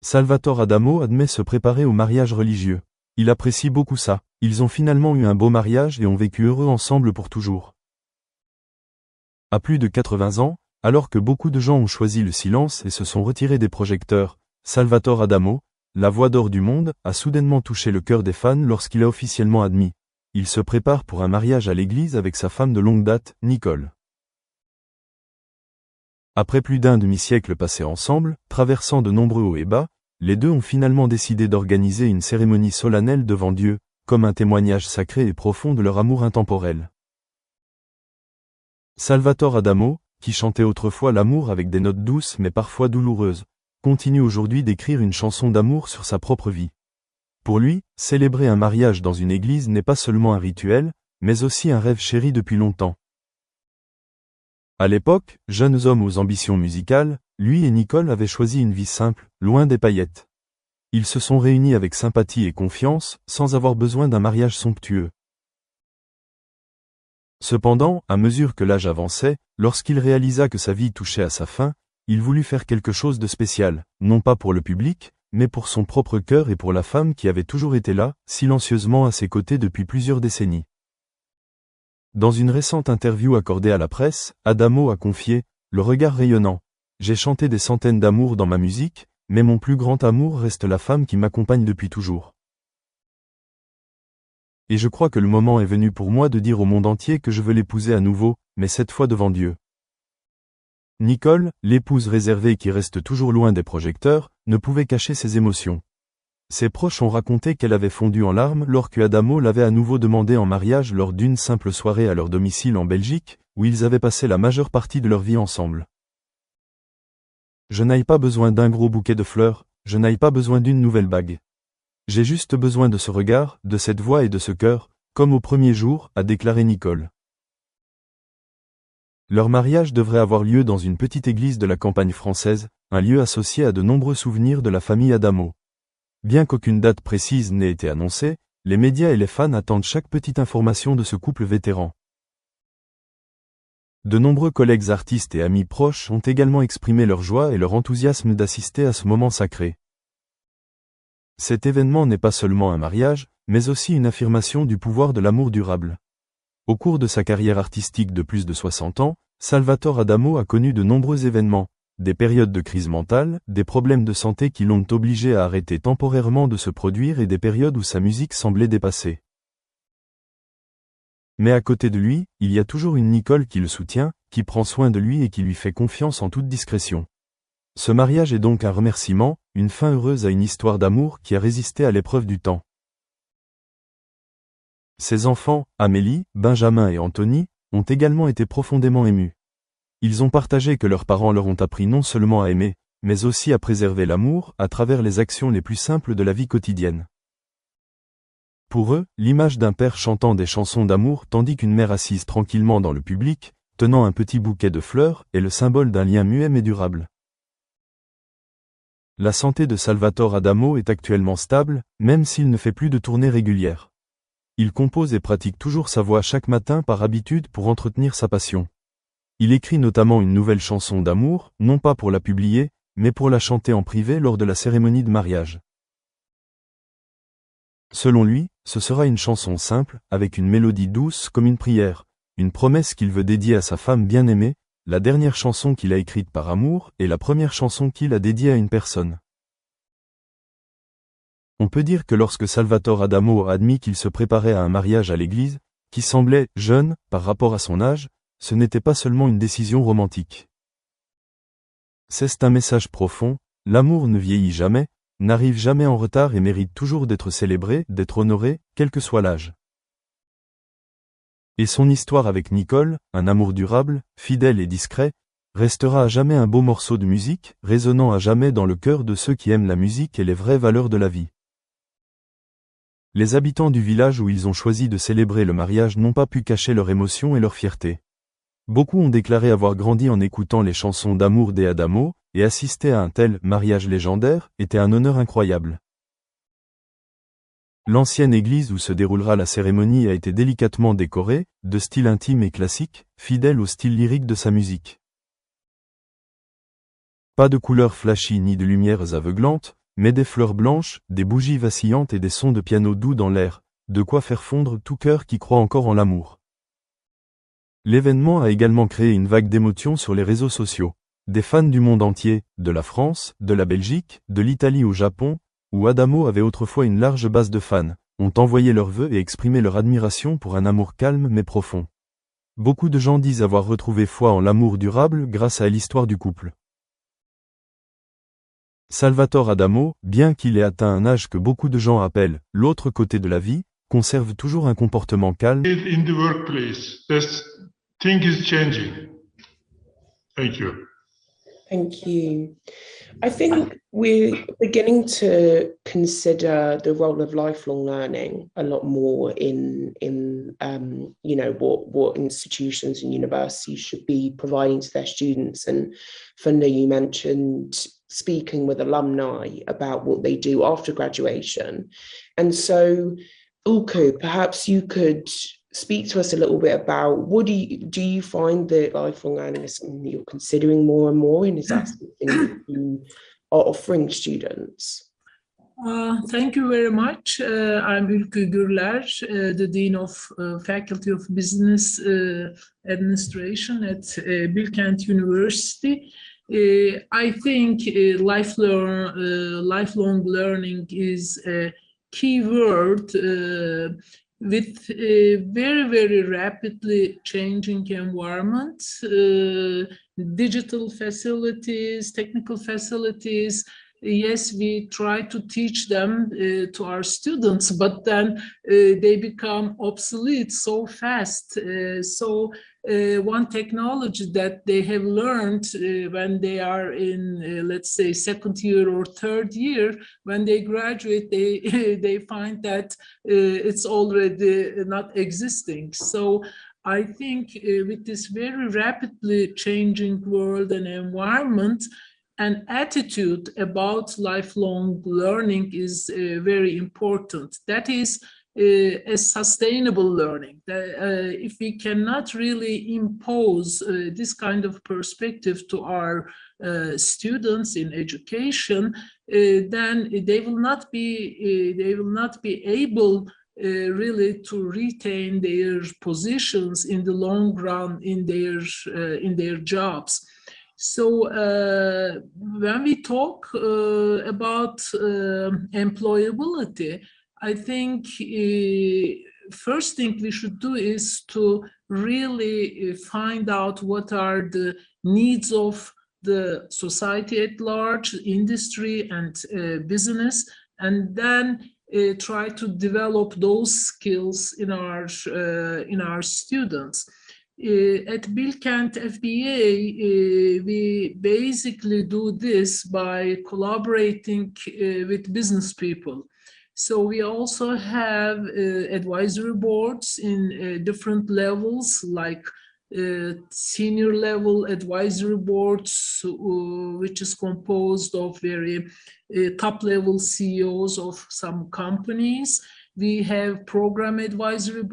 Salvatore Adamo admet se préparer au mariage religieux. Il apprécie beaucoup ça. Ils ont finalement eu un beau mariage et ont vécu heureux ensemble pour toujours. À plus de 80 ans, alors que beaucoup de gens ont choisi le silence et se sont retirés des projecteurs, Salvatore Adamo, la voix d'or du monde, a soudainement touché le cœur des fans lorsqu'il a officiellement admis. Il se prépare pour un mariage à l'église avec sa femme de longue date, Nicole. Après plus d'un demi-siècle passé ensemble, traversant de nombreux hauts et bas, les deux ont finalement décidé d'organiser une cérémonie solennelle devant Dieu, comme un témoignage sacré et profond de leur amour intemporel. Salvatore Adamo, qui chantait autrefois l'amour avec des notes douces mais parfois douloureuses, continue aujourd'hui d'écrire une chanson d'amour sur sa propre vie. Pour lui, célébrer un mariage dans une église n'est pas seulement un rituel, mais aussi un rêve chéri depuis longtemps. À l'époque, jeunes hommes aux ambitions musicales, lui et Nicole avaient choisi une vie simple, loin des paillettes. Ils se sont réunis avec sympathie et confiance, sans avoir besoin d'un mariage somptueux. Cependant, à mesure que l'âge avançait, lorsqu'il réalisa que sa vie touchait à sa fin, il voulut faire quelque chose de spécial, non pas pour le public, mais pour son propre cœur et pour la femme qui avait toujours été là, silencieusement à ses côtés depuis plusieurs décennies. Dans une récente interview accordée à la presse, Adamo a confié, le regard rayonnant. J'ai chanté des centaines d'amours dans ma musique, mais mon plus grand amour reste la femme qui m'accompagne depuis toujours. Et je crois que le moment est venu pour moi de dire au monde entier que je veux l'épouser à nouveau, mais cette fois devant Dieu. Nicole, l'épouse réservée qui reste toujours loin des projecteurs, ne pouvait cacher ses émotions. Ses proches ont raconté qu'elle avait fondu en larmes lorsque Adamo l'avait à nouveau demandé en mariage lors d'une simple soirée à leur domicile en Belgique, où ils avaient passé la majeure partie de leur vie ensemble. Je n'ai pas besoin d'un gros bouquet de fleurs, je n'ai pas besoin d'une nouvelle bague. J'ai juste besoin de ce regard, de cette voix et de ce cœur, comme au premier jour, a déclaré Nicole. Leur mariage devrait avoir lieu dans une petite église de la campagne française, un lieu associé à de nombreux souvenirs de la famille Adamo. Bien qu'aucune date précise n'ait été annoncée, les médias et les fans attendent chaque petite information de ce couple vétéran. De nombreux collègues artistes et amis proches ont également exprimé leur joie et leur enthousiasme d'assister à ce moment sacré. Cet événement n'est pas seulement un mariage, mais aussi une affirmation du pouvoir de l'amour durable. Au cours de sa carrière artistique de plus de 60 ans, Salvatore Adamo a connu de nombreux événements, des périodes de crise mentale, des problèmes de santé qui l'ont obligé à arrêter temporairement de se produire et des périodes où sa musique semblait dépassée. Mais à côté de lui, il y a toujours une Nicole qui le soutient, qui prend soin de lui et qui lui fait confiance en toute discrétion. Ce mariage est donc un remerciement, une fin heureuse à une histoire d'amour qui a résisté à l'épreuve du temps. Ses enfants, Amélie, Benjamin et Anthony, ont également été profondément émus. Ils ont partagé que leurs parents leur ont appris non seulement à aimer, mais aussi à préserver l'amour à travers les actions les plus simples de la vie quotidienne. Pour eux, l'image d'un père chantant des chansons d'amour tandis qu'une mère assise tranquillement dans le public, tenant un petit bouquet de fleurs, est le symbole d'un lien muet mais durable. La santé de Salvatore Adamo est actuellement stable, même s'il ne fait plus de tournées régulières. Il compose et pratique toujours sa voix chaque matin par habitude pour entretenir sa passion. Il écrit notamment une nouvelle chanson d'amour, non pas pour la publier, mais pour la chanter en privé lors de la cérémonie de mariage. Selon lui, ce sera une chanson simple, avec une mélodie douce comme une prière, une promesse qu'il veut dédier à sa femme bien-aimée, la dernière chanson qu'il a écrite par amour et la première chanson qu'il a dédiée à une personne. On peut dire que lorsque Salvatore Adamo a admis qu'il se préparait à un mariage à l'église, qui semblait jeune par rapport à son âge, ce n'était pas seulement une décision romantique. C'est un message profond, l'amour ne vieillit jamais, n'arrive jamais en retard et mérite toujours d'être célébré, d'être honoré, quel que soit l'âge. Et son histoire avec Nicole, un amour durable, fidèle et discret, restera à jamais un beau morceau de musique, résonnant à jamais dans le cœur de ceux qui aiment la musique et les vraies valeurs de la vie. Les habitants du village où ils ont choisi de célébrer le mariage n'ont pas pu cacher leur émotion et leur fierté. Beaucoup ont déclaré avoir grandi en écoutant les chansons d'amour des Adamo, et assister à un tel mariage légendaire était un honneur incroyable. L'ancienne église où se déroulera la cérémonie a été délicatement décorée, de style intime et classique, fidèle au style lyrique de sa musique. Pas de couleurs flashy ni de lumières aveuglantes, mais des fleurs blanches, des bougies vacillantes et des sons de piano doux dans l'air, de quoi faire fondre tout cœur qui croit encore en l'amour. L'événement a également créé une vague d'émotions sur les réseaux sociaux. Des fans du monde entier, de la France, de la Belgique, de l'Italie au Japon, où Adamo avait autrefois une large base de fans, ont envoyé leurs vœux et exprimé leur admiration pour un amour calme mais profond. Beaucoup de gens disent avoir retrouvé foi en l'amour durable grâce à l'histoire du couple. Salvatore Adamo, bien qu'il ait atteint un âge que beaucoup de gens appellent l'autre côté de la vie, conserve toujours un comportement calme. In the workplace, this thing is changing. Thank you. Thank you. I think we're beginning to consider the role of lifelong learning a lot more in you know, what institutions and universities should be providing to their students. And Funda, you mentioned speaking with alumni about what they do after graduation. And so, Ulku, perhaps you could speak to us a little bit about what do you find that lifelong learning is something that you're considering more and more, and is that something that you are offering students? Thank you very much. I'm Ülkü Gürler, the Dean of Faculty of Business Administration at Bilkent University. I think lifelong learning is a key word with a very, very rapidly changing environment, digital facilities, technical facilities. Yes, we try to teach them to our students, but then they become obsolete so fast. So one technology that they have learned when they are in, let's say, second year or third year, when they graduate, they find that it's already not existing. So I think with this very rapidly changing world and environment, an attitude about lifelong learning is very important. That is a sustainable learning. If we cannot really impose this kind of perspective to our students in education, then they will not be able really to retain their positions in the long run in their jobs. So when we talk about employability, I think first thing we should do is to really find out what are the needs of the society at large, industry and business, and then try to develop those skills in our students. At Bilkent FBA, we basically do this by collaborating with business people. So we also have advisory boards in different levels, like senior level advisory boards, which is composed of very top level CEOs of some companies. We have program advisory boards